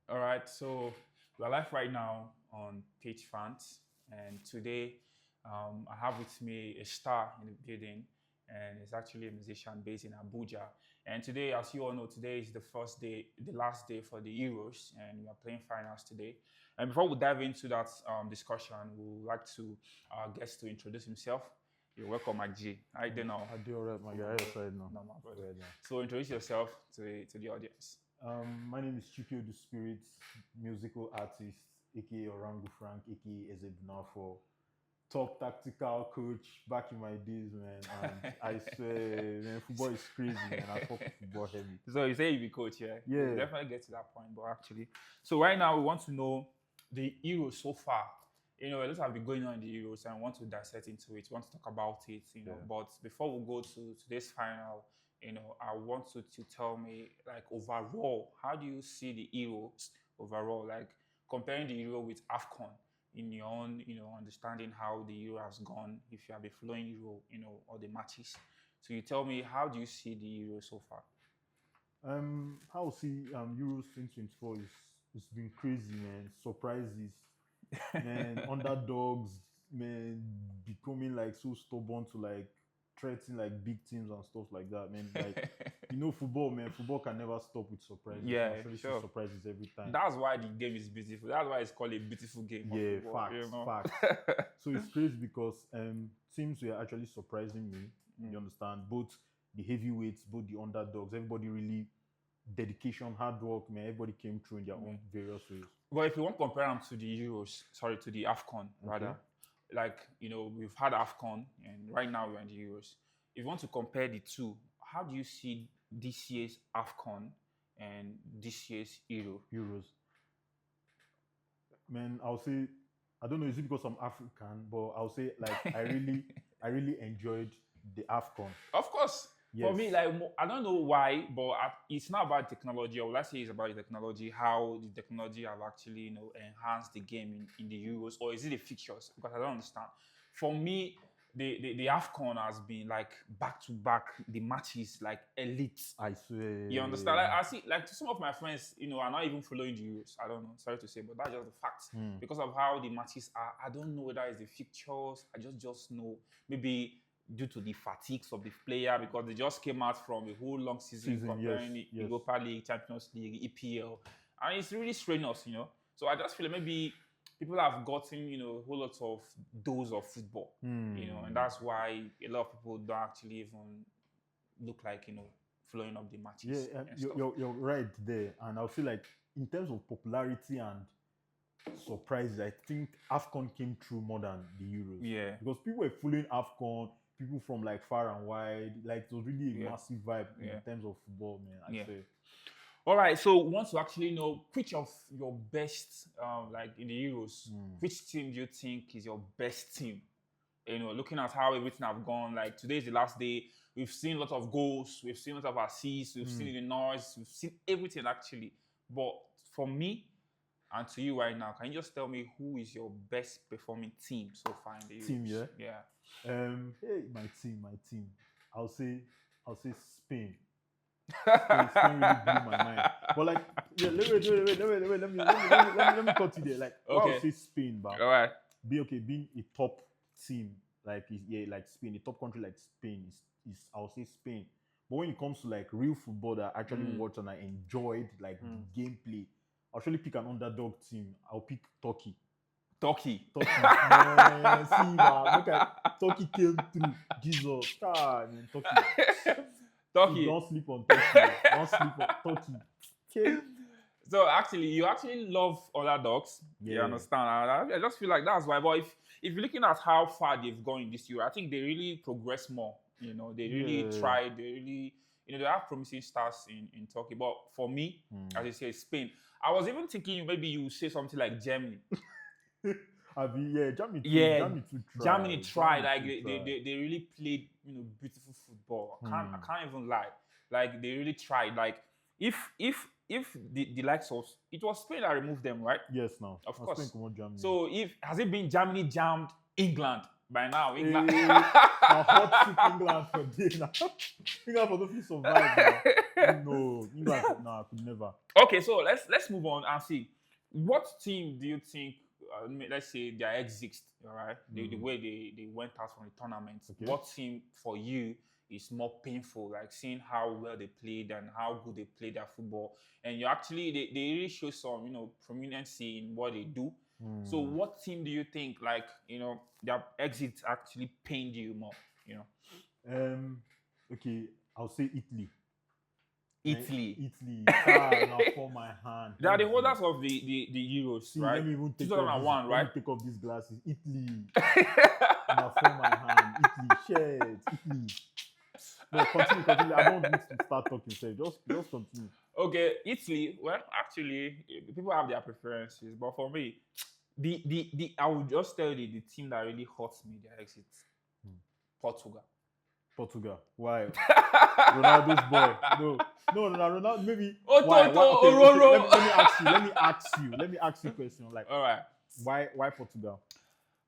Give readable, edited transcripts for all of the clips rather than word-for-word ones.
All right, so we're live right now on Page Fans, and today I have with me a star in the building, and it's actually a musician based in Abuja. And today, as you all know, today is the first day, the last day for the Euros, and we are playing finals today. And before we dive into that discussion, we would like to our guest to introduce himself. You're welcome, Mike G. How you doing now? I do alright, my guy. Outside now. No, my brother. Right now. So introduce yourself to the audience. My name is Chikio the Spirit, musical artist, aka Orangu Frank, aka Ezebunafo, top tactical coach back in my days, man. And I swear, man, football is crazy, man. I fuck with football heavy. So you say you be coach, yeah? Yeah. We'll definitely get to that point, but actually. So right now we want to know the Euros so far. You know, a lot have been going on in the Euros and we want to dissect into it, we want to talk about it, you know. Yeah. But before we go to today's final, you know, I want you to tell me, like, overall, how do you see the Euros overall? Like, comparing the Euro with AFCON in your own, you know, understanding how the Euro has gone, if you have been following Euro, you know, or the matches. So you tell me, how do you see the Euro so far? How see Euros 2024 is it's been crazy, man. Surprises, man. Underdogs, man, becoming like so stubborn to like threaten like big teams and stuff like that, man. Like football, man. Football can never stop with surprises. Yeah, You actually sure. see surprises every time. That's why the game is beautiful. That's why it's called a beautiful game. of Yeah, football, facts, you know? facts. So it's crazy because teams were actually surprising me. You understand? Both the heavyweights, both the underdogs, everybody really dedication, hard work, man. Everybody came through in their own various ways. Well, if you want to compare them to the Euros, sorry, to the AFCON, rather, like, you know, we've had AFCON and right now we're in the Euros. If you want to compare the two, how do you see this year's AFCON and this year's Euros. Man, I'll say I don't know, is it because I'm African, but I'll say like I really enjoyed the AFCON. Of course. For Yes. me, like, I don't know why, but it's not about technology. Or let's say it's about the technology, how the technology have actually, you know, enhanced the game in the Euros, or is it the fixtures? Because I don't understand. For me, the AFCON has been like back to back. The matches like elite. I swear. You understand? Like, I see, like, some of my friends, you know, are not even following the Euros. I don't know. Sorry to say, but that's just the fact. Because of how the matches are, I don't know whether it's the fixtures. I just know maybe due to the fatigues of the player because they just came out from a whole long season comparing yes. Europa League, Champions League, EPL, and it's really strenuous, you know. So I just feel like maybe people have gotten, you know, a whole lot of dose of football, you know, and that's why a lot of people don't actually even look like, you know, flowing up the matches. Yeah, and stuff. you're right there. And I'll feel like in terms of popularity and surprises, I think AFCON came through more than the Euros. Yeah. Because people were following AFCON, people from like far and wide. Like it was really a massive vibe in terms of football, man. I say. All right, so once you actually know which of your best, like in the Euros, which team do you think is your best team? You know, looking at how everything have gone, like today is the last day. We've seen a lot of goals, we've seen a lot of assists, we've seen the noise, we've seen everything actually. But for me and to you right now, can you just tell me who is your best performing team so far in the Euros? Team, yeah? Yeah. Hey, my team. I'll say Spain. Spain really blew my mind. But like, yeah, wait, let me cut you there. Like, I'll say Spain, but all right. Being a top team, like like Spain, a top country like Spain is I'll say Spain. But when it comes to like real football that I actually watched and I enjoyed like the gameplay, I'll actually pick an underdog team. I'll pick Turkey. Turkey. Man, see, man, look at Turkey came through. Jesus, God, man, Turkey. Turkey. Don't sleep on Turkey. Don't sleep on Turkey. Okay. So actually, you actually love underdogs. Yeah. You understand? I just feel like that's why. But if you're looking at how far they've gone in this year, I think they really progress more. You know, they really tried. They really, you know, they have promising stars in Turkey. But for me, as you say, Spain. I was even thinking maybe you say something like Germany. Germany tried. Like they really played, you know, beautiful football. I can't even lie. Like they really tried. Like if the likes of it was Spain that removed them, right? Yes, now Of course. Spain Germany. So has it been Germany jammed England by now? England. A hot seat England for day now. England for the survive now. I could never. Okay, so let's move on and see what team do you think? Let's say their exit, all right, the way they went out from the tournament. Okay. What team for you is more painful? Like seeing how well they played and how good they played their football, and you actually they really show some prominency in what they do. So what team do you think their exit actually pained you more? Okay, I'll say Italy. Italy. Italy. Now for my hand. They are the holders of the Euros, See, right? let me even take 2001, off right? Let me take off these glasses. Italy. Now for my hand. Italy. Shit. Italy. No, continue. I don't need to start talking. So just continue. Okay, Italy. Well, actually, people have their preferences, but for me, the I will just tell you the team that really hurts me their exit. Portugal. Why? Ronaldo's boy. No, Ronaldo. Maybe. Why? Let me ask you a question. Like, all right. Why Portugal?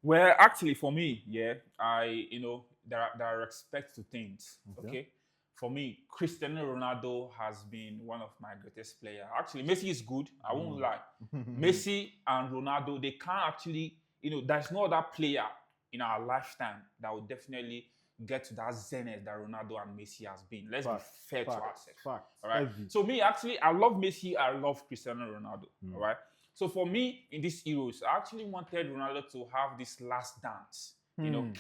Well, actually, for me, yeah, there are respect to things. Okay. For me, Cristiano Ronaldo has been one of my greatest players. Actually, Messi is good. I won't lie. Messi and Ronaldo, they can't actually, there's no other player in our lifetime that will definitely get to that zenith that Ronaldo and Messi has been. Let's be fair to ourselves. All right. So me, actually, I love Messi. I love Cristiano Ronaldo. All right. So for me, in these Euros, I actually wanted Ronaldo to have this last dance,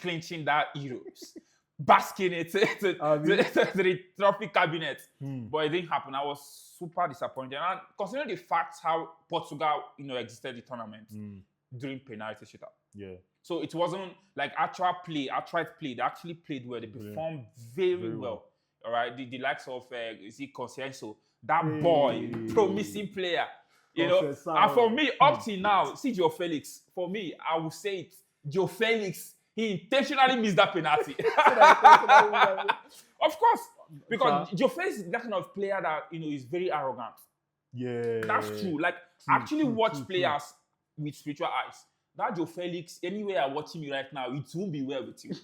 clinching that Euros. Basking it to the trophy cabinet, but it didn't happen. I was super disappointed, and considering the fact how Portugal, exited the tournament during penalty shootout. Yeah. So it wasn't like outright play. They actually played well. They performed very well. All right. The likes of Consenso, that boy, promising player. And for me, up till now, see Joe Felix. For me, I will say it. Joe Felix. He intentionally missed that penalty. Of course, because Joe Felix is that kind of player that is very arrogant. Yeah, that's true. Like actually watch players with spiritual eyes. That Joe Felix, anywhere I watch him right now, it won't be well with you.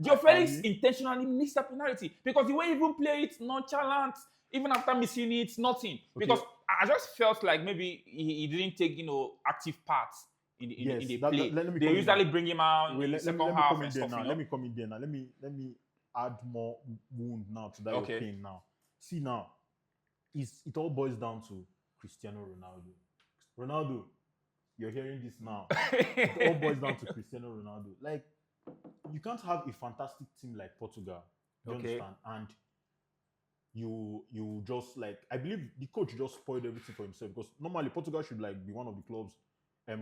Joe Felix intentionally missed that penalty because the way he even played it, nonchalant, even after missing it, nothing. Because I just felt like maybe he didn't take active part. In the play. They usually bring him out in the second half and stuff. Let me come in there now. Let me add more wound now to that pain now. See now, it all boils down to Cristiano Ronaldo. Ronaldo, you're hearing this now. It all boils down to Cristiano Ronaldo. Like, you can't have a fantastic team like Portugal. You understand? And you just I believe the coach just spoiled everything for himself because normally Portugal should be one of the clubs.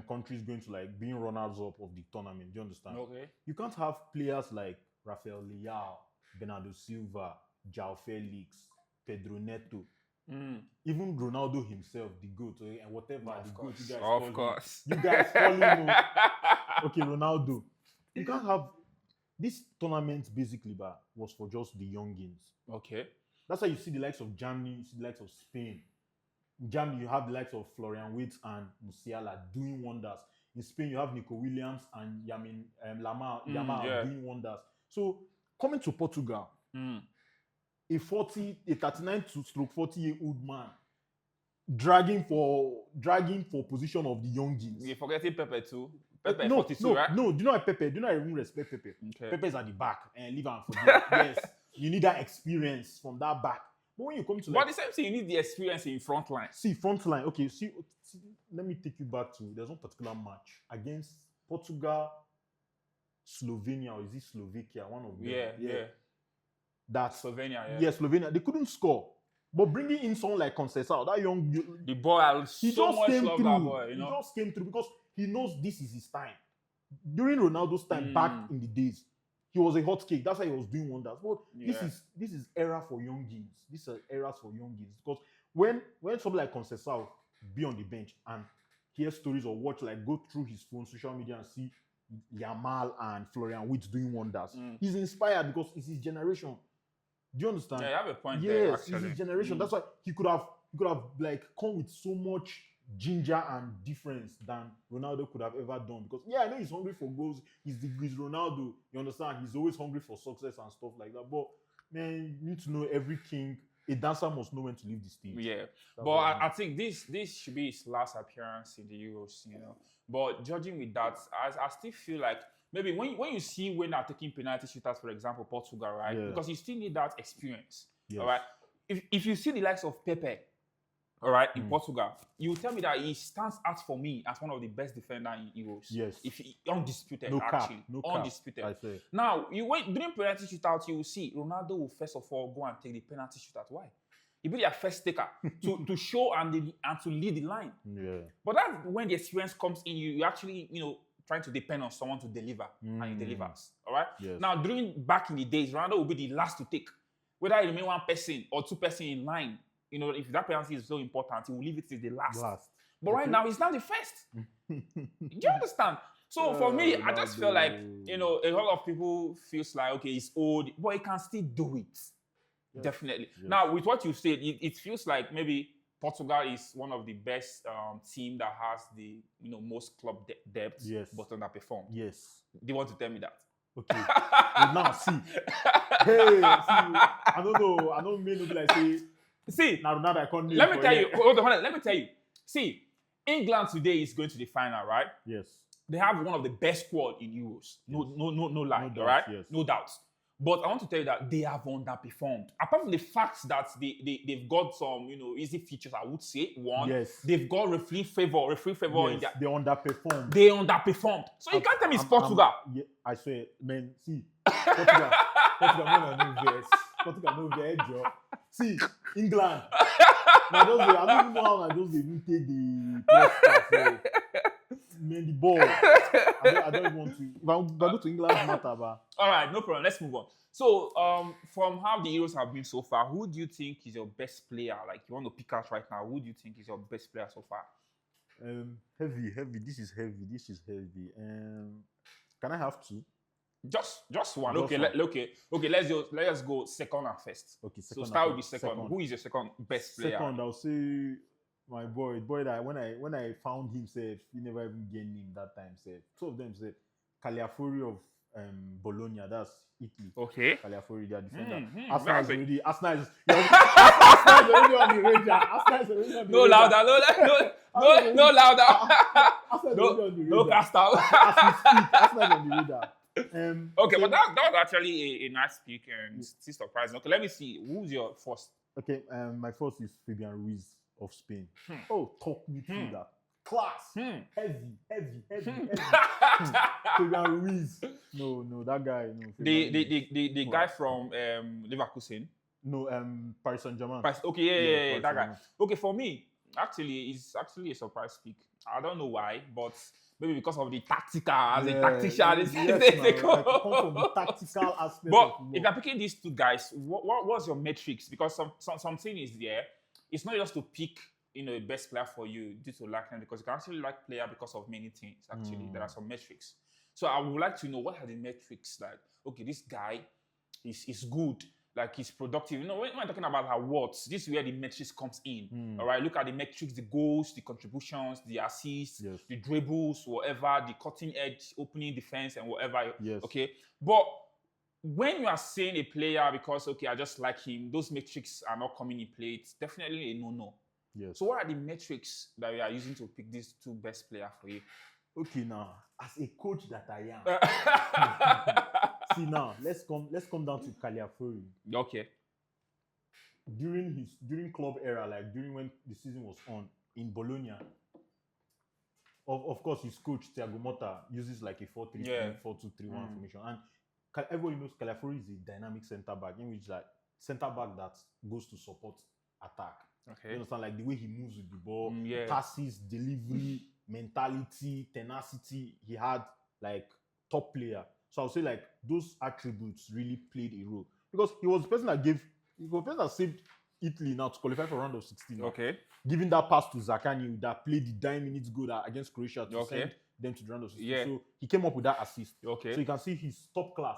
Countries going to being runners up of the tournament. Do you understand? Okay. You can't have players like Rafael Leao, Bernardo Silva, João Felix, Pedro Neto, even Ronaldo himself, the GOAT, and whatever the GOAT you guys call him. Of course. You guys call him. Okay, Ronaldo. You can't have this tournament basically, but was for just the youngins. Okay. That's why you see the likes of Germany, you see the likes of Spain. In Germany, you have the likes of Florian Wirtz and Musiala doing wonders. In Spain, you have Nico Williams and Yamal doing wonders. So, coming to Portugal, a 39-40-year-old man dragging for position of the youngins. You're forgetting Pepe too. Pepe 42, right? No, do you know Pepe? Do you know I even respect Pepe? Okay. Pepe's at the back and leave and forget. Yes, you need that experience from that back. But when you come to but the same thing, you need the experience in front line. See, front line. Okay, see, let me take you back to there's one particular match against Portugal, Slovenia, or is it Slovakia? One of them. Yeah. That's Slovenia, yeah. Yeah, Slovenia. They couldn't score. But bringing in someone like Conceição, that young the boy, he just came through. He just came through because he knows this is his time. During Ronaldo's time, back in the days, he was a hot cake. That's why he was doing wonders. But this is era for youngins. These are eras for youngins. Because when somebody like Conceição be on the bench and hear stories or watch, go through his phone, social media and see Yamal and Florian Wirtz doing wonders, he's inspired because it's his generation. Do you understand? Yeah, you have a point yes, there, actually. It's his generation. That's why he could have come with so much ginger and difference than Ronaldo could have ever done. Because I know he's hungry for goals. He's Ronaldo. You understand? He's always hungry for success and stuff like that. But man, you need to know every king. A dancer must know when to leave the stage. Yeah, That's but what I mean. I think this should be his last appearance in the Euros, you know. But judging with that, I still feel like maybe when you see when they're taking penalty shooters, for example, Portugal, right? Yeah. Because you still need that experience, Yes. all right? If you see the likes of Pepe, all right, in Mm. Portugal, you tell me that he stands out for me as one of the best defenders in Euros. Yes. If he, undisputed, No cap, actually, no cap, undisputed. I say. Now, you wait during penalty shootout, you will see Ronaldo will first of all go and take the penalty shootout. Why? He be their first taker to show and to lead the line. Yeah. But that's when the experience comes in. You actually trying to depend on someone to deliver, and he delivers. All right. Yes. Now, back in the days, Ronaldo will be the last to take, whether it remain one person or two person in line. If that penalty is so important, he will leave it till the last. But right now, he's not the first. Do you understand? So for me, I just feel like a lot of people feels like okay, he's old, but he can still do it. Yes. Definitely. Yes. Now, with what you said, it feels like maybe Portugal is one of the best team that has the most club depth, yes, but underperformed. Yes. Do you want to tell me that? Okay. Now see, hey, see, I don't know. I don't mean to be like say. See, now I can't. Let me tell you. Hold on. Let me tell you. See, England today is going to the final, right? Yes. They have one of the best squad in Euros. No lie, no doubt, right? Yes. No doubt. But I want to tell you that they have underperformed. Apart from the fact that they've got some, easy features, I would say. One, yes. They've got referee favor yes. in their... They underperformed. They underperformed. So you can't tell me it's Portugal. Yeah, I swear, man. See, Portugal no vex, Joe. See, England. I don't even know how they even take the press pass. Man, the ball. I don't even want to. If I go to England, matter, but. All right, no problem. Let's move on. So, from how the Euros have been so far, who do you think is your best player? Like, you want to pick out right now, who do you think is your best player so far? Heavy. This is heavy. Can I have two? Just one. Okay, let's go second and first. Okay, so start with the second. Who is your second best player? Second, I'll say my boy that when I found him, said he never even gained him that time. Said two of them said Caliafori of Bologna. That's Italy. Okay. Caliafori, their defender. Arsenal is already on the radar. Arsenal is already on the no radar. Louder, no louder. No cast out. Arsenal is on the radar. Okay, but that was actually a nice pick and still surprising. Okay, let me see. Who's your first? Okay, my first is Fabian Ruiz of Spain. Oh, talk me through that. Class. Heavy. Fabian Ruiz. No, that guy. No. The guy from Leverkusen. No, Paris Saint-Germain. Okay, yeah, that guy. Okay, for me, it's actually a surprise pick. I don't know why, but maybe because of the tactical, as a tactician, they come from the tactical aspect. But if you're picking these two guys, what's your metrics? Because something is there. It's not just to pick, a best player for you due to liking, because you can actually like player because of many things. Actually, there are some metrics. So I would like to know what are the metrics like. Okay, this guy is good. Like he's productive. When we're talking about awards, this is where the metrics comes in. All right, look at the metrics, the goals, the contributions, the assists, the dribbles, whatever, the cutting edge, opening defense, and whatever. Yes. Okay, but when you are saying a player because I just like him, those metrics are not coming in play. It's definitely a no. Yes. So what are the metrics that you are using to pick these two best players for you? Okay, now as a coach that I am. See now, let's come down to Caliafori. Okay. During club era, like during when the season was on in Bologna, of course his coach Thiago Motta uses like a 4-3-3, 4-2-3-1 formation, and everybody knows Caliafori is a dynamic centre back, in which like centre back that goes to support attack. Okay. You understand, like the way he moves with the ball, yeah. passes, delivery, mentality, tenacity. He had like top player. So I would say like those attributes really played a role, because he was the person that saved Italy now to qualify for round of 16. Okay. Giving that pass to Zakani that played the 9 minutes goal against Croatia to send them to the round of 16. Yeah. So he came up with that assist. Okay. So you can see he's top class.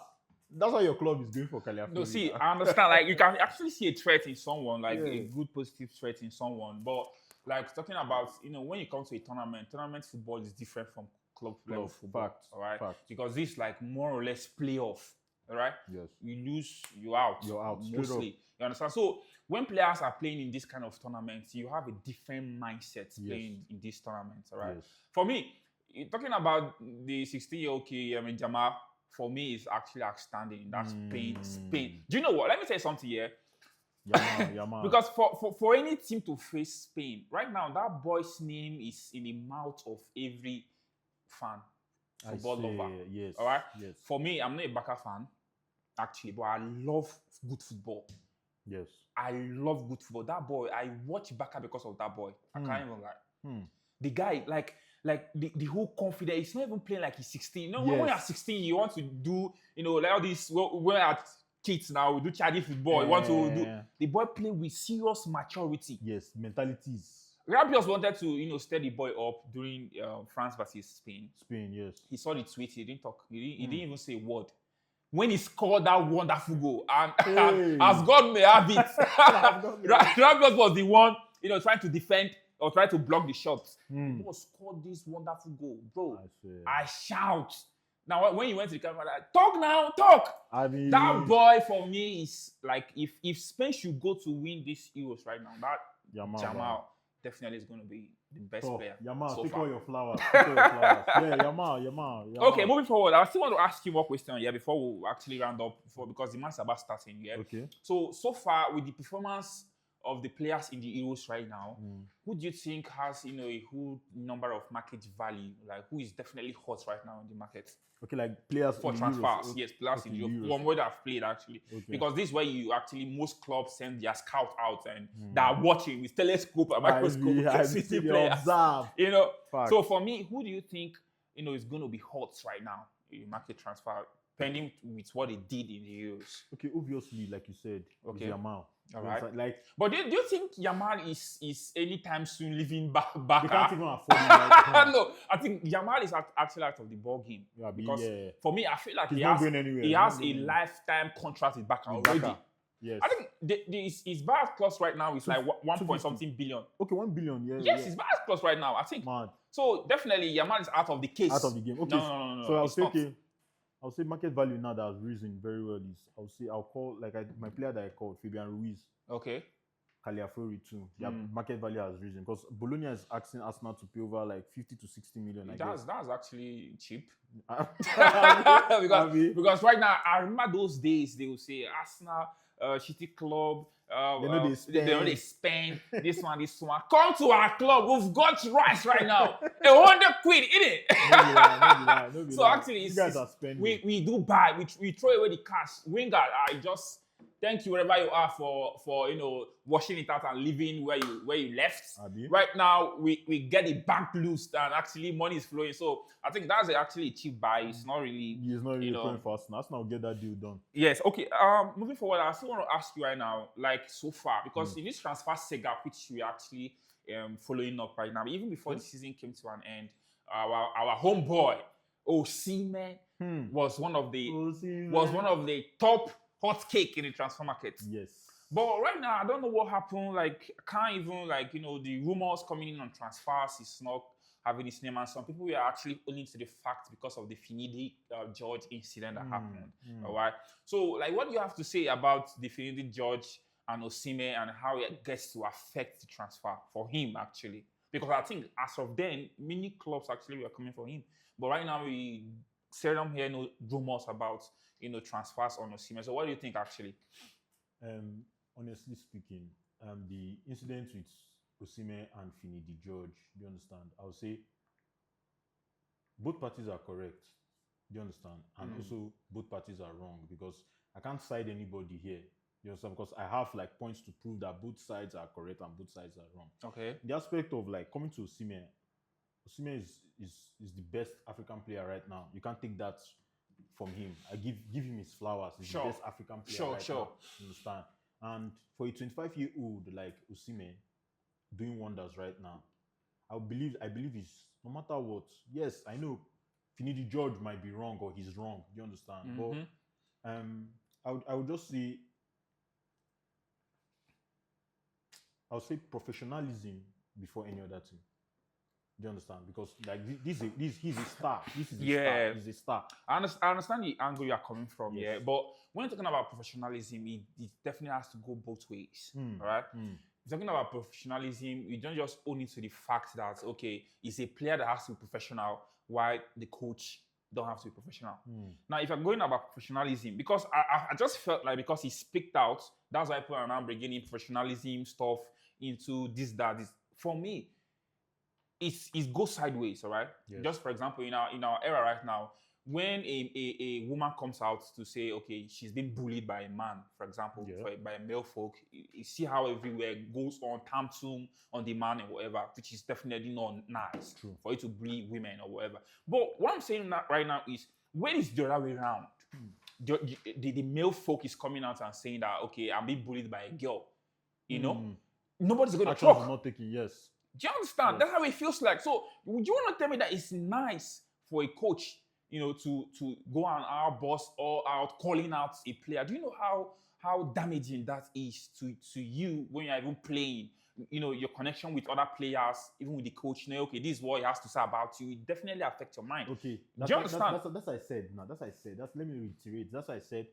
That's why your club is going for Caliafori. No, see, I understand. Like you can actually see a threat in someone, like a good positive threat in someone. But like talking about, when you come to a tournament football is different from club level football. Fact. All right. Fact. Because this like more or less playoff. all right? Yes. You lose, you're out. You're out, straight up. mostly. You understand? So when players are playing in this kind of tournaments, you have a different mindset playing in these tournaments, all right? Yes. For me, talking about the 16-year-old kid, I mean Jamal, for me is actually outstanding. That's Spain. Do you know what? Let me tell you something here. Yamal. Because for any team to face Spain, right now, that boy's name is in the mouth of every fan, football lover. Yes. All right? Yes. For me, I'm not a Barca fan, actually, but I love good football. Yes. I love good football. That boy, I watch Barca because of that boy. I can't even lie. The guy, like the whole confidence, he's not even playing like he's 16. You know, when you're 16, you want to do, like all this, we're at kids now, we do charity football. You want to do, the boy play with serious maturity. Yes, mentalities. Rabiot wanted to, stir the boy up during France versus Spain. Spain, yes. He saw the tweet, he didn't talk, he didn't even say a word. When he scored that wonderful goal, and as God may have it, Rabiot was the one, trying to defend or try to block the shots. He was scored this wonderful goal, bro. I shout. Now, when he went to the camera, like, talk now, talk. I mean, that boy for me is like, if Spain should go to win this Euros right now, that Jamal definitely is going to be the best player. Yamal, so take far. all your flowers. Yeah, Yamal. Okay, moving forward, I still want to ask you more questions here before we actually round up, because the match is about starting. Yeah. Okay. So far with the performance of the players in the Euros right now, who do you think has a good number of market value? Like, who is definitely hot right now in the market? Okay, like players for in transfers. Euros. Yes, players in Europe. From where they've played actually, because this is where you actually most clubs send their scout out and they are watching with telescope and microscope. City players. Observe. So for me, who do you think is going to be hot right now in market transfer, pending with what they did in the Euros? Okay, obviously, like you said, it's Yamal. All right. Like, but do you think Yamal is anytime soon leaving back? You can't even afford him right now. No, I think Yamal is actually out of the ball game. Because for me, I feel like he has a lifetime contract with Barca already. Yes. I think his Barca clause right now is like 1.something billion. Okay, 1 billion. Yeah. Yes, his Barca clause right now, I think. Mad. So definitely Yamal is out of the case. Out of the game. Okay. No. So I'll say market value now that has risen very well is I'll call my player that I called Fabian Ruiz. Okay. Caliafori too. Their market value has risen because Bologna is asking Arsenal to pay over like 50 to 60 million. That's actually cheap. because right now, I remember those days they will say Arsenal, City Club, they spend this one. Come to our club. We've got rice right now. 100 quid, innit? No be so lie. actually, you guys are spending. We do buy. We throw away the cash. Wingard, I just thank you wherever you are for washing it out and leaving where you left. Right now, we get the bank loose and actually money is flowing. So I think that's actually a cheap buy. It's not really. He's not really going for Arsenal. Arsenal will get that deal done. Yes. Okay. Moving forward, I still want to ask you right now, like so far, because in this transfer saga, which we are actually following up right now, even before the season came to an end, our homeboy Osimhen was one of the top hot cake in the transfer market. Yes. But right now, I don't know what happened. Like, I can't even, the rumors coming in on transfers is not having its name. And some people were actually owing to the fact because of the Finidi George incident that happened. All right. So, what do you have to say about the Finidi George and Osimhen and how it gets to affect the transfer for him, actually? Because I think as of then, many clubs actually were coming for him. But right now, we seldom hear no rumors about transfers on Osimhen. So what do you think actually? Honestly speaking, the incident with Osimhen and Finidi George, do you understand? I would say both parties are correct. Do you understand? And also both parties are wrong because I can't side anybody here. You understand? Because I have points to prove that both sides are correct and both sides are wrong. Okay. The aspect of coming to Osimhen is the best African player right now. You can't take that from him. I give him his flowers. He's the best African player right now. You understand? And for a 25-year-old like Osimhen doing wonders right now, I believe he's, no matter what. Yes, I know Finidi George might be wrong or he's wrong. Do you understand? But I would just say I would say professionalism before any other thing. Do you understand? Because like he's a star. This is a Yeah. star. He's a star. I understand the angle you are coming from, Yes. yeah. But when you're talking about professionalism, it definitely has to go both ways. All right. If you're talking about professionalism, you don't just own it to the fact that okay, it's a player that has to be professional, while the coach don't have to be professional. Now, if you're going about professionalism, because I just felt like because he speaked out, that's why people are now bringing in professionalism stuff into this, that, this. For me, it goes sideways, all right? Yes. Just for example, in our era right now, when a woman comes out to say, okay, she's been bullied by a man, for example, by a male folk, you see how everywhere goes on, tantrum on the man and whatever, which is definitely not nice for you to bully women or whatever. But what I'm saying right now is, when is the other way around? The male folk is coming out and saying that, okay, I'm being bullied by a girl, you know? Nobody's going to talk. Not taking, yes. Do you understand? Yes. That's how it feels like. So, would you want to tell me that it's nice for a coach, to go on our boss all out calling out a player? Do you know how damaging that is to you when you're even playing? Your connection with other players, even with the coach. Okay, this is what he has to say about you. It definitely affects your mind. Okay, do you understand? That's what I said. No, that's what I said. Let me reiterate. That's what I said.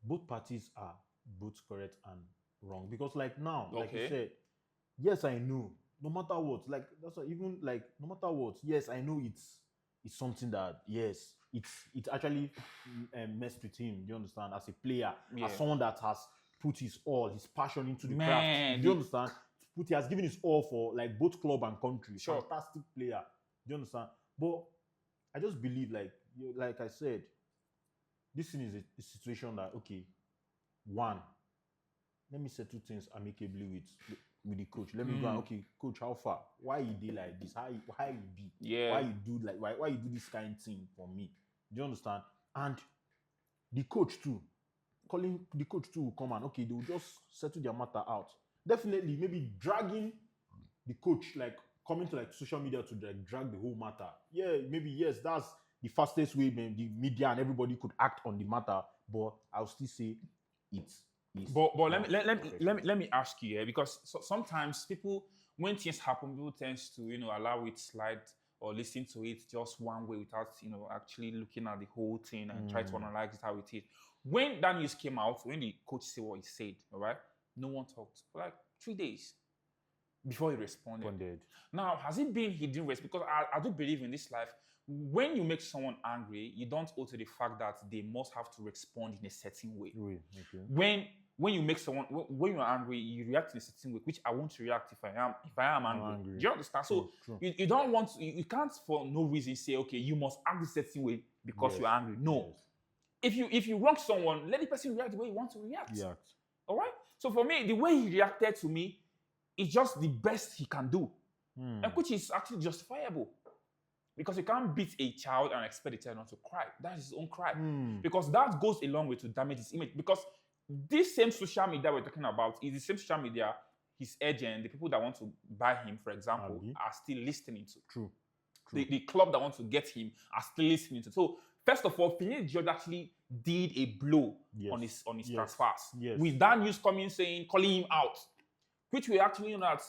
Both parties are both correct and wrong, because like now, like you said, yes, I know. No matter what, like that's what, even like no matter what, yes, I know it's something that yes, it actually messed with him. Do you understand? As a player, as someone that has put his all, his passion into the craft. Do you understand? He has given his all for like both club and country. Sure. Fantastic player. Do you understand? But I just believe, like I said, this thing is a situation that okay, one, let me settle things amicably with the coach. Let me go, okay, coach, how far? Why you do like this? How you be? Yeah. Why you do like why you do this kind of thing for me? Do you understand? And the coach too, calling the coach too will come and okay, they will just settle their matter out. Definitely, maybe dragging the coach, like coming to like social media to like drag the whole matter. Yeah, maybe yes, that's the fastest way the media and everybody could act on the matter. But I'll still say it's. But let me ask you, because sometimes people, when things happen, people tend to allow it slide or listen to it just one way without actually looking at the whole thing and try to analyze it how it is. When that news came out, when the coach said what he said, all right, no one talked for like 3 days before he responded. Now, has it been he didn't respond? Because I do believe in this life, when you make someone angry, you don't owe to the fact that they must have to respond in a certain way. Okay. When you make someone, when you're angry, you react in a certain way, which I want to react if I am angry. Do you understand? So True. You don't want to, you can't for no reason say, okay, you must act a certain way because you're angry. No. Yes. If you wrong someone, let the person react the way you want to react. All right? So for me, the way he reacted to me is just the best he can do. And which is actually justifiable. Because you can't beat a child and expect the child not to cry. That's his own cry. Because that goes a long way to damage his image. Because this same social media we're talking about is the same social media his agent, the people that want to buy him, for example, are still listening to. True. The club that wants to get him are still listening to. So, first of all, Finidi George actually did a blow on his transfers. With that news calling him out, which we actually know that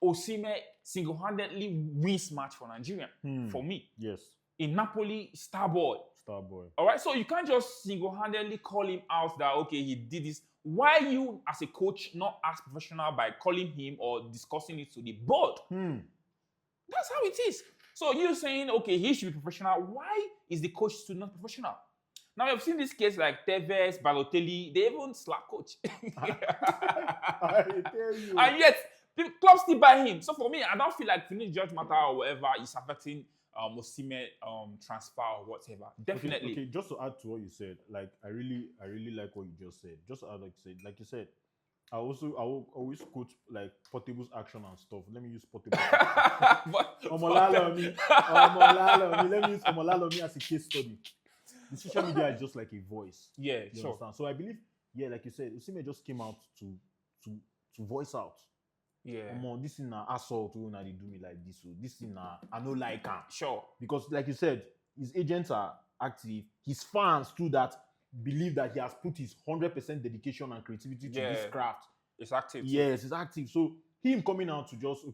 Osimhen single-handedly wins match for Nigeria, for me. Yes. In Napoli, star boy. All right, so you can't just single-handedly call him out that, okay, he did this. Why you, as a coach, not as professional by calling him or discussing it to the board? That's how it is. So you're saying, okay, he should be professional. Why is the coach still not professional? Now, we've seen this case like Tevez, Balotelli, they even slap coach. I tell you. And yet, the club still buy him. So for me, I don't feel like Finidi George matter or whatever is affecting Osimhen transfer or whatever. Definitely. Okay, just to add to what you said, like I really like what you just said. Just to add, like you said, I will always quote like Portable's action and stuff. Let me use Portable. Omolalomi. Let me use Omolalomi as a case study. The social media is just like a voice. Yeah, you sure. understand? So I believe, like you said, Osimhen just came out to voice out. Yeah. This is an assault when they do me like this. So this is I know like him. Sure. Because like you said, his agents are active. His fans too that believe that he has put his 100% dedication and creativity to this craft. It's active. Yes, it's active. So him coming out to just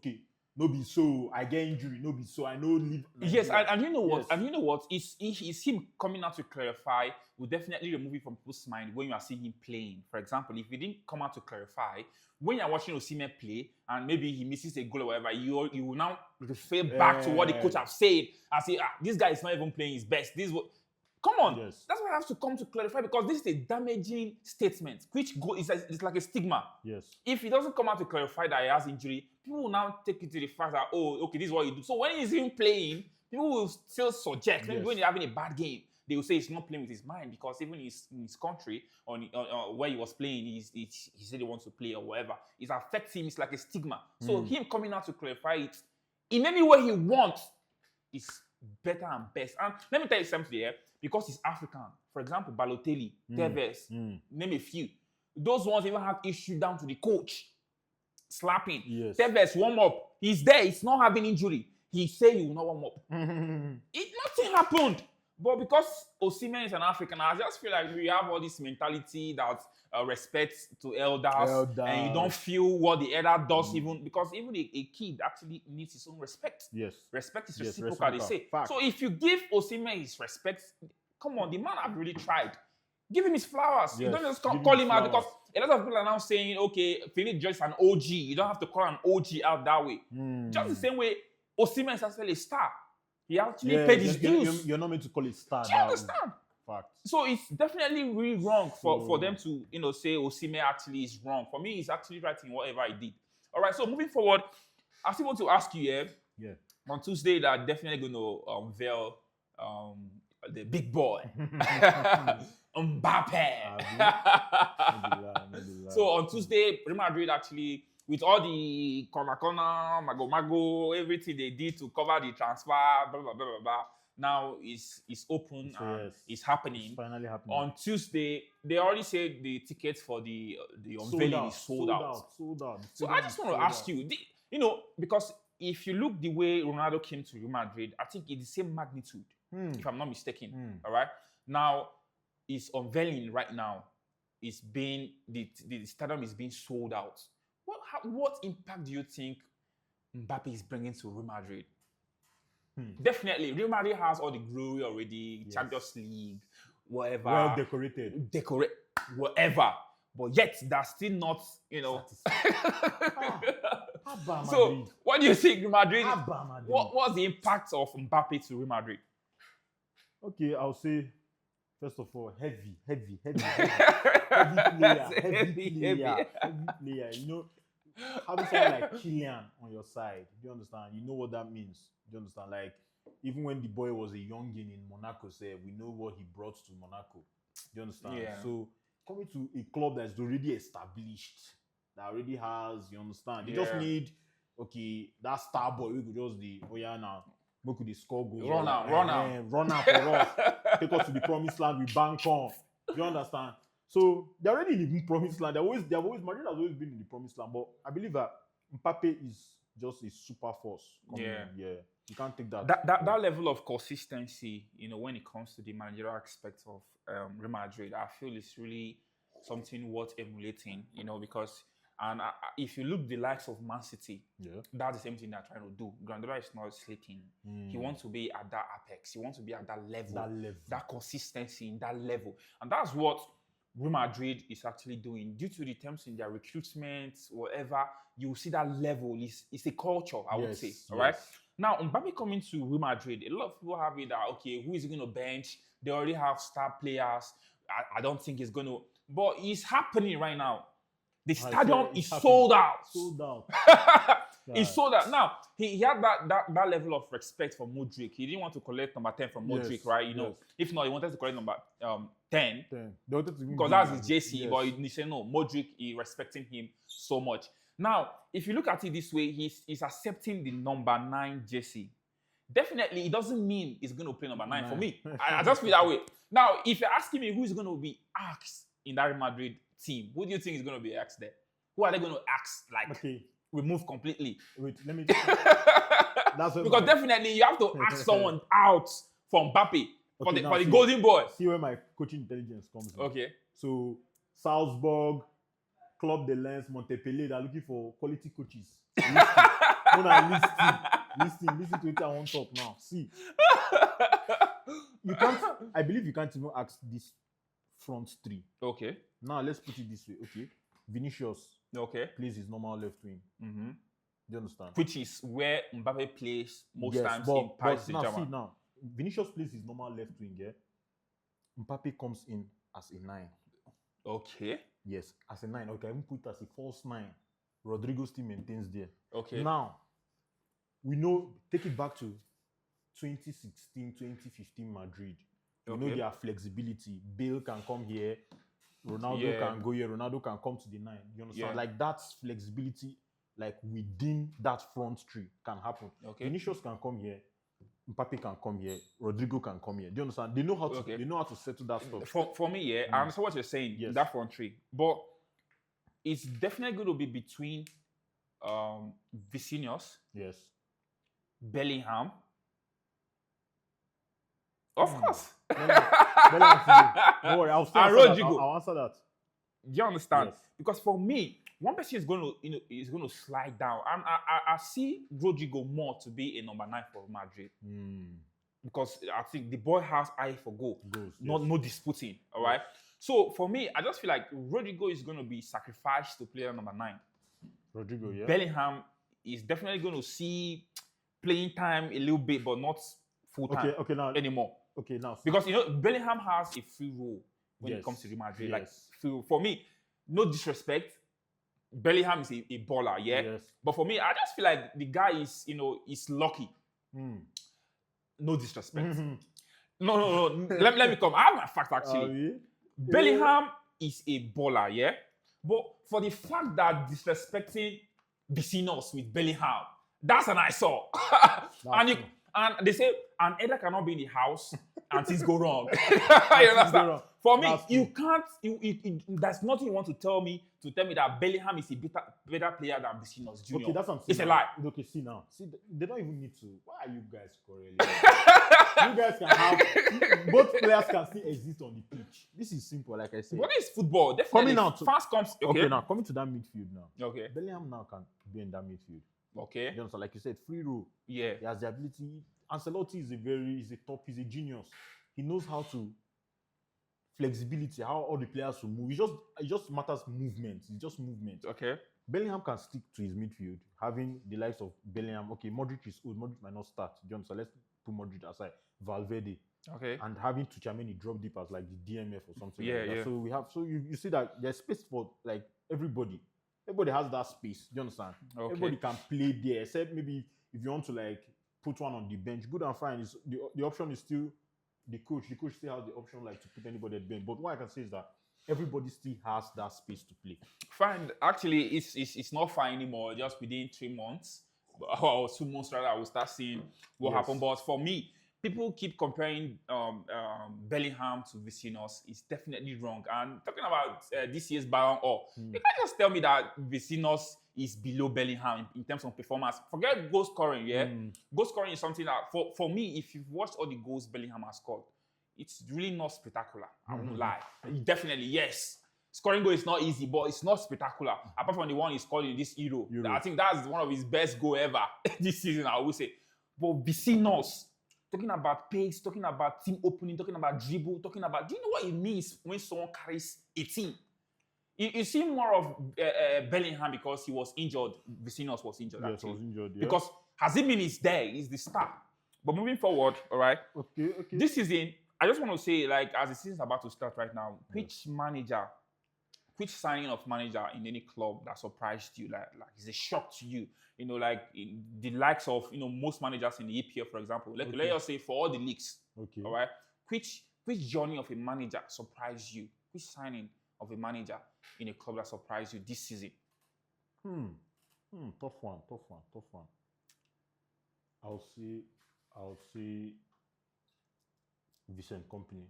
no be so I get injury, no be so I know leave. Yes, Nigeria. and you know what? Yes. And you know what? Is him coming out to clarify will definitely remove it from people's mind when you are seeing him playing. For example, if he didn't come out to clarify, when you're watching Osimhen play and maybe he misses a goal or whatever, you will now refer back to what the coach have said and say, this guy is not even playing his best. This what. Come on, Yes. that's why I have to come to clarify because this is a damaging statement, which it's like a stigma. Yes. If he doesn't come out to clarify that he has injury, people will now take it to the fact that, oh, okay, this is what you do. So when he's even playing, people will still suggest, maybe when he's having a bad game, they will say he's not playing with his mind because even in his country, where he was playing, he said he wants to play or whatever. It affects him. It's like a stigma. So him coming out to clarify it in any way he wants is better and best. And let me tell you something here, because he's African. For example, Balotelli, Tevez, name a few. Those ones even have issue down to the coach. Slapping. Yes. Tevez warm up. He's there. He's not having injury. He said he will not warm up. Nothing happened. But because Osimhen is an African, I just feel like we have all this mentality that respect to elders, and you don't feel what the elder does even because even a kid actually needs his own respect. Yes. Respect is reciprocal, they say. Fact. So if you give Osimhen his respect, come on, the man have really tried. Give him his flowers. Yes. You don't just call him out because a lot of people are now saying, okay, Philip Joyce is an OG. You don't have to call an OG out that way. Just the same way Osimhen is actually a star. He actually paid his dues. You're not meant to call it star. Do you understand? Fact. So it's definitely really wrong for them to say Osimhen actually is wrong. For me, he's actually right in whatever he did. All right. So moving forward, I still want to ask you on Tuesday that definitely going to unveil the big boy, Mbappé. So on Tuesday, Real Madrid actually, with all the corner, mago, everything they did to cover the transfer, blah, blah, blah, blah, blah. Now it's open and it's happening. It's finally happening. On Tuesday, they already said the tickets for the unveiling is sold out. So I just want to ask you, because if you look the way Ronaldo came to Real Madrid, I think it's the same magnitude, if I'm not mistaken. All right. Now it's unveiling right now. It's being the stadium is being sold out. What impact do you think Mbappé is bringing to Real Madrid? Definitely, Real Madrid has all the glory already, Champions League, whatever. Well decorated. Whatever. But yet, that's still not, So, what do you think, Real Madrid? What's the impact of Mbappé to Real Madrid? Okay, I'll say, first of all, heavy player. Having someone like Kylian on your side, do you understand? You know what that means. Do you understand? Like, even when the boy was a youngin in Monaco, we know what he brought to Monaco. Do you understand? Yeah. So, coming to a club that's already established, that already has, you understand? They just need, that star boy, we could just now. We could score goals. Run out for us. Take us to the promised land with bank on. Do you understand? So they're already in the promised land. Madrid has always been in the promised land. But I believe that Mbappé is just a super force. You can't take that. That level of consistency, when it comes to the managerial aspect of Real Madrid, I feel it's really something worth emulating. Because if you look the likes of Man City, that's the same thing they're trying to do. Guardiola is not sleeping. He wants to be at that apex. He wants to be at that level. That consistency in that level. And that's what Real Madrid is actually doing. Due to the terms in their recruitment, whatever, you see that level. It's a culture, I would say. All right. Now, Mbappé coming to Real Madrid, a lot of people have it that, who is going to bench? They already have star players. I don't think it's going to. But it's happening right now. The stadium is sold out. It's sold out. Now, he had that level of respect for Modric. He didn't want to collect number 10 from Modric, right? If not, he wanted to collect number 10. Because that's his JC. But he said, no, Modric, he respecting him so much. Now, if you look at it this way, he's accepting the number 9 JC. Definitely, it doesn't mean he's going to play number 9 for me. I just feel that way. Now, if you're asking me who's going to be asked in that Real Madrid team, who do you think is going to be asked there? Who are they going to ask? Remove completely. Wait, let me. Because definitely you have to ask someone out from Mbappé for the golden boy. See where my coaching intelligence comes in. Okay. So Salzburg, Club de Lens, Montpellier, they're looking for quality coaches. Listen to it. I won't talk now. See, you can't. I believe you can't even ask this front three. Okay. Now let's put it this way. Okay, Vinicius Okay. plays his normal left wing. Mm-hmm. Do you understand? Which is where Mbappé plays most times but, in Paris but now Saint-Germain. see now, Vinicius plays his normal left wing. Yeah, Mbappé comes in as a 9. Okay. Yes, as a 9. Okay, I even put it as a false 9. Rodrigo still maintains there. Okay. Now, we know, take it back to 2016, 2015 Madrid. We know their flexibility. Bale can come here, Ronaldo can go here, Ronaldo can come to the 9. You understand? Yeah. Like that flexibility, like within that front three can happen. Okay. Vinicius can come here, Mbappé can come here, Rodrigo can come here. Do you understand? They know how to they know how to settle that stuff. For me, yeah, I understand what you're saying. Yes. That front three, but it's definitely going to be between Vinicius, Yes. Bellingham. Of course. Bellingham. Don't worry, I'll answer that. Do you understand? Yes. Because for me, one person is going to, is going to slide down, and I see Rodrigo more to be a number 9 for Madrid. Because I think the boy has eye for goal. No disputing. All right. So for me, I just feel like Rodrigo is going to be sacrificed to player number 9. Rodrigo, yeah. Bellingham is definitely going to see playing time a little bit, but not full time anymore. Okay, now. Because Bellingham has a free role when it comes to Real Madrid. Like for me, no disrespect, Bellingham is a baller, yeah. Yes. But for me, I just feel like the guy is is lucky. No disrespect. No. let me come. I have my fact actually. Bellingham is a baller, yeah. But for the fact that disrespecting Vinicius with Bellingham, that's an eyesore. And they say an elder cannot be in the house and things go wrong. You understand? For me, you can't. There's nothing you want to tell me that Bellingham is a better player than Vinicius Junior. Okay, that's what I'm saying. It's a lie. Okay, see now. See, they don't even need to. Why are you guys correlating? You guys can have both players can still exist on the pitch. This is simple, like I said. What is football? Definitely. Fast comes. Okay, now coming to that midfield now. Okay. Bellingham now can be in that midfield. Okay. You understand? Like you said, free role. Yeah. He has the ability. Ancelotti he's a genius. He knows how to flexibility, how all the players will move. It just matters movement. It's just movement. Okay. Bellingham can stick to his midfield, having the likes of Bellingham. Okay, Modric is old. Modric might not start. So let's put Modric aside. Valverde. Okay. And having Tchouaméni drop deep as like the DMF or something like that. Yeah. So we have. So you see that there's space for like everybody. Everybody has that space. Do you understand? Okay. Everybody can play there, except maybe if you want to like put one on the bench. Good and fine. The option is still the coach. The coach still has the option like to put anybody at bench. But what I can say is that everybody still has that space to play. Fine. Actually, it's not fine anymore. Just within 3 months or 2 months rather, I will start seeing what happened. But for me, people keep comparing Bellingham to Vinicius. It's definitely wrong. And talking about this year's Ballon d'Or, you can't just tell me that Vinicius is below Bellingham in terms of performance. Forget goal scoring, yeah? Goal scoring is something that, for me, if you've watched all the goals Bellingham has scored, it's really not spectacular. I won't lie. Definitely, yes. Scoring goal is not easy, but it's not spectacular. Apart from the one he scored in this Euro. I think that's one of his best goal ever this season, I would say. But Vinicius, talking about pace, talking about team opening, talking about dribble, talking about... Do you know what it means when someone carries a team? You see more of Bellingham because he was injured. Vinicius was injured. Yes, he was injured, yeah. Because Osimhen is there. He's the star. But moving forward, all right? Okay. This season, I just want to say, like, as the season's about to start right now, which signing of manager in any club that surprised you, like is a shock to you? Like the likes of, most managers in the EPL, for example. Let us say for all the leagues. Okay. All right. Which journey of a manager surprised you? Which signing of a manager in a club that surprised you this season? Tough one. I'll say Vincent Kompany.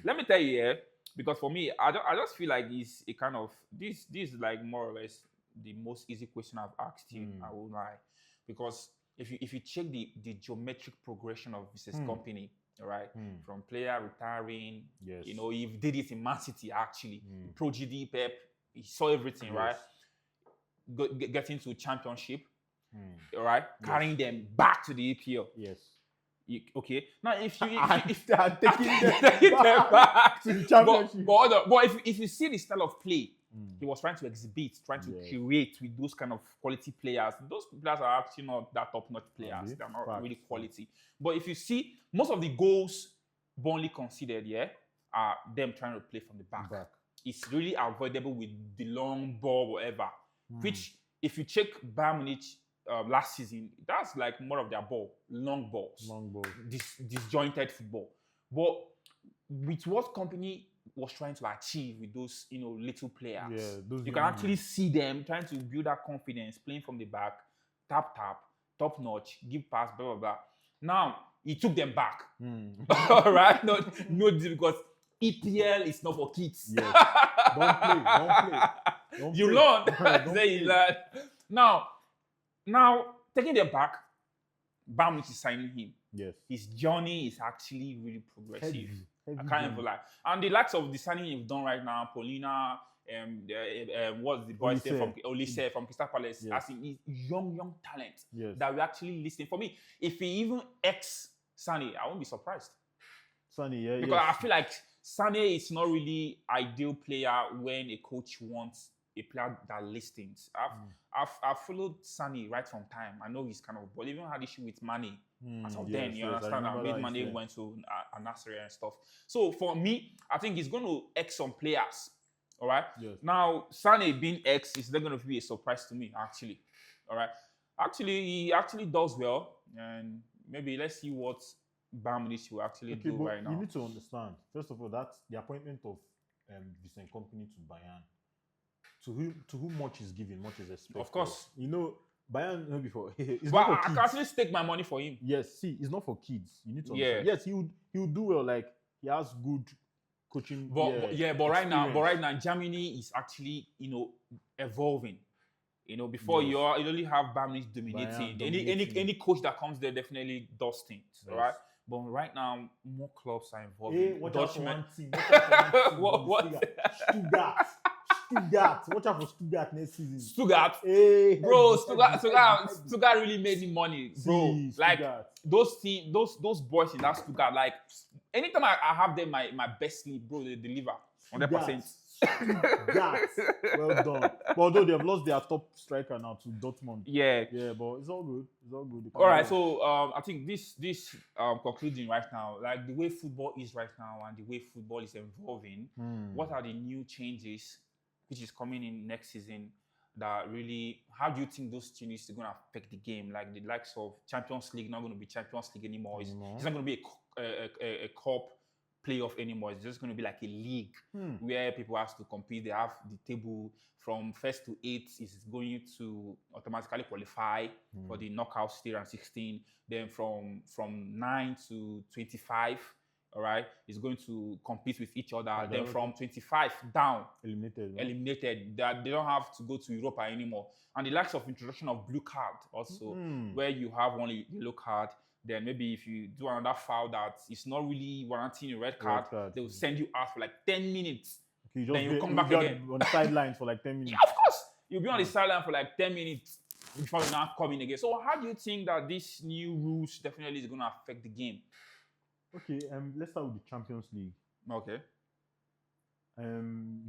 Let me tell you, because for me, I just feel like it's a kind of this is like more or less the most easy question I've asked you. I won't lie, because if you check the geometric progression of Vincent Kompany, all right, from player retiring. Yes. You know, he did it in Man City actually. Prodigy Pep, he saw everything, Yes. right? Getting to championship, all right, carrying them back to the EPL. Yes. Okay. Now, if they are taking them back to the championship. But if you see the style of play, he was trying to exhibit, trying to curate with those kind of quality players. Those players are actually not that top-notch players. They're not really quality. But if you see, most of the goals Burnley conceded, are them trying to play from the back. It's really avoidable with the long ball, whatever. Which, if you check Bayern Munich last season, that's like more of their ball, long balls, disjointed football. But with what company was trying to achieve with those, little players, you can actually see them trying to build that confidence, playing from the back, tap, top notch, give pass, blah, blah, blah. Now, he took them back. All right? No, because EPL is not for kids. Yes. Don't play. You learn. Say you learn. Now, taking them back, Bayern Munich is signing him. Yes. His journey is actually really progressive. Heavy I can't even lie. And the likes of the signing you've done right now, Paulina, what's the boy say from Olise from Crystal Palace, as in young talent that we actually listening. For me, if he even Sane, I won't be surprised. Sane, because I feel like Sane is not really ideal player when a coach wants a player that listens. I've followed Sane right from time. I know he's kind of, but even had issue with Mane as of then. You understand? I made Mane went to Nasri and stuff. So for me, I think he's going to X some players. All right. Yes. Now Sane being X is not going to be a surprise to me. Actually, all right. Actually, he actually does well, and maybe let's see what Bayern Munich will actually do right now. You need to understand. First of all, that's the appointment of Vincent Kompany to Bayern. To whom much is given, much is expected. Of course. Bayern, before. But I can actually stake my money for him. Yes, see, it's not for kids. You need to understand. Yes, he would do well. Like, he has good coaching. But right now, Germany is actually, evolving. Before you only have Bayern Munich dominating. Any coach that comes there definitely does things, right? But right now, more clubs are involved. Hey, watch out for one team. What? Stuttgart. Watch out for Stuttgart next season. Stuttgart. Hey, bro, Stuttgart really made me money, bro. Like those boys in that Stuttgart, like anytime I have them my best sleep, bro, they deliver 100%. Stuttgart. Well done. But although they have lost their top striker now to Dortmund. Yeah, but it's all good. All right, so I think this concluding right now, like the way football is right now and the way football is evolving, what are the new changes which is coming in next season that really, how do you think those changes are going to affect the game? Like the likes of Champions League not going to be Champions League anymore. It's not going to be a cup playoff anymore. It's just going to be like a league where people have to compete. They have the table from 1st to 8th is going to automatically qualify for the knockout stage and 16. Then from 9 to 25, all right, is going to compete with each other. Then from 25 down, eliminated. That they don't have to go to Europa anymore. And the likes of introduction of blue card also, where you have only yellow card. Then maybe if you do another foul that is not really warranting a red card, they will send you out for like 10 minutes. Okay, then you come back again on the sidelines for like 10 minutes. Yeah, of course, you'll be on the sideline for like 10 minutes before you now come in again. So how do you think that this new rules definitely is going to affect the game? Okay, let's start with the Champions League. Okay.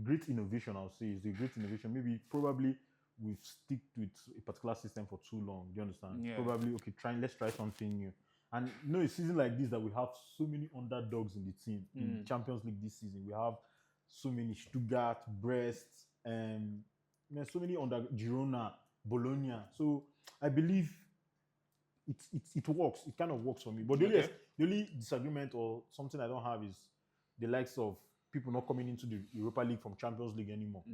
Great innovation, I'll say. It's a great innovation. Maybe probably we've stick with a particular system for too long. Do you understand? Yeah. Probably, okay, let's try something new. And a season like this that we have so many underdogs in the team. In the Champions League this season, we have so many Stuttgart, Brest, so many under Girona, Bologna. So I believe it works. It kind of works for me. But the only disagreement or something I don't have is the likes of people not coming into the Europa League from Champions League anymore.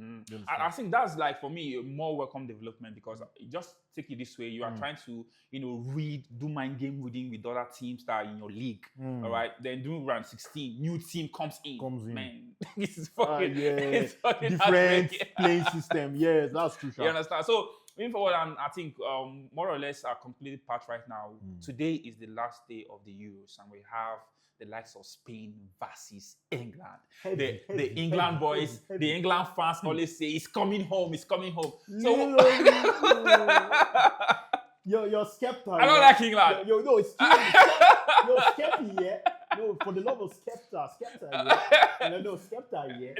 I think that's like, for me, a more welcome development, because just take it this way. You are trying to, do mind game reading with other teams that are in your league. All right. Then do round 16, new team comes in. Man, this is fucking, it's fucking different playing system. Yes, that's true. You understand? So moving forward, I think more or less our completed part right now. Today is the last day of the Euros, and we have the likes of Spain versus England. Heavy, The heavy, England heavy, boys, heavy, the heavy. England fans always say, it's coming home, it's coming home. Literally, you're skeptical. I don't like England. No, it's true. You're skeptical, yeah. No, for the love of skepta, yeah. No, skepta, yeah.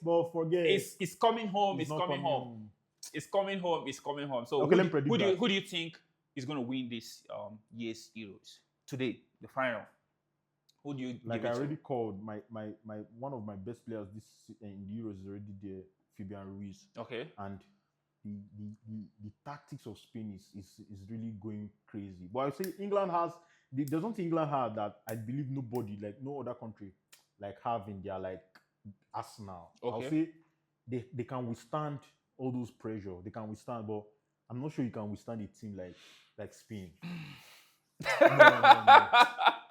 But forget. It's coming home. It's not coming home. It's coming home. It's coming home. So okay, let me predict that. Who do you think is going to win this year's Euros today, the final? Who do you like? give I it already to? called my one of my best players this in the Euros is already there, Fabian Ruiz. Okay. And the tactics of Spain is really going crazy. But I would say England has there's something England have that I believe nobody, like no other country, like have in their like arsenal. Okay. I'll say they can withstand all those pressure. They can withstand, but I'm not sure you can withstand a team like Spain. No.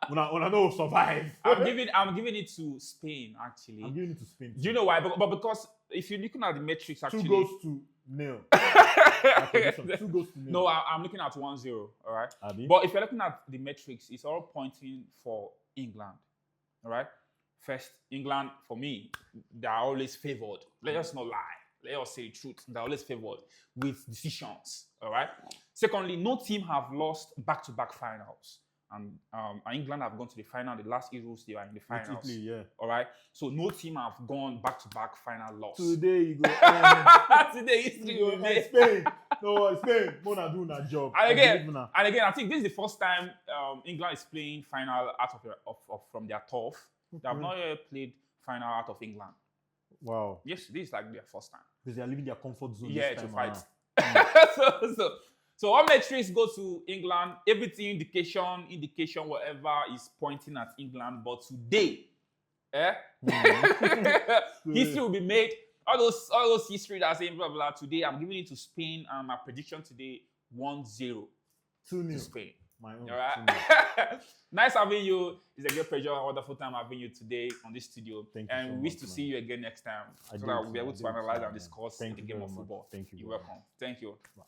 When I know survive. I'm giving it to Spain actually. I'm giving it to Spain. Do you know why? But because if you're looking at the metrics, actually 2-0. 2-0. No, I'm looking at 1-0. All right. Abi? But if you're looking at the metrics, it's all pointing for England. All right. First, England for me, they are always favored. Let us not lie. Let us say the truth. They're always favored with decisions. All right. Secondly, no team have lost back-to-back finals. And England have gone to the final. The last Euros, they are in the finals. Italy, yeah. All right. So no team have gone back-to-back final loss. Today you go. Today history will make. Spain. No, Spain. Mona doing a job. And again, I think this is the first time England is playing final out of from their turf. They have not yet played final out of England. Wow. Yes, this is like their first time. Because they are leaving their comfort zone. Yeah, this to time fight. So all metrics go to England. Everything, indication, whatever is pointing at England. But today, history will be made. All those history that saying blah blah. Today, I'm giving it to Spain, and my prediction today 1-0 to Spain. My own. All right. Nice having you. It's a great pleasure, a wonderful time having you today on this studio. Thank you. And we wish to see you again next time, so that we'll be able to analyze and discuss the game of football. Thank you. You're welcome. Thank you. Bye.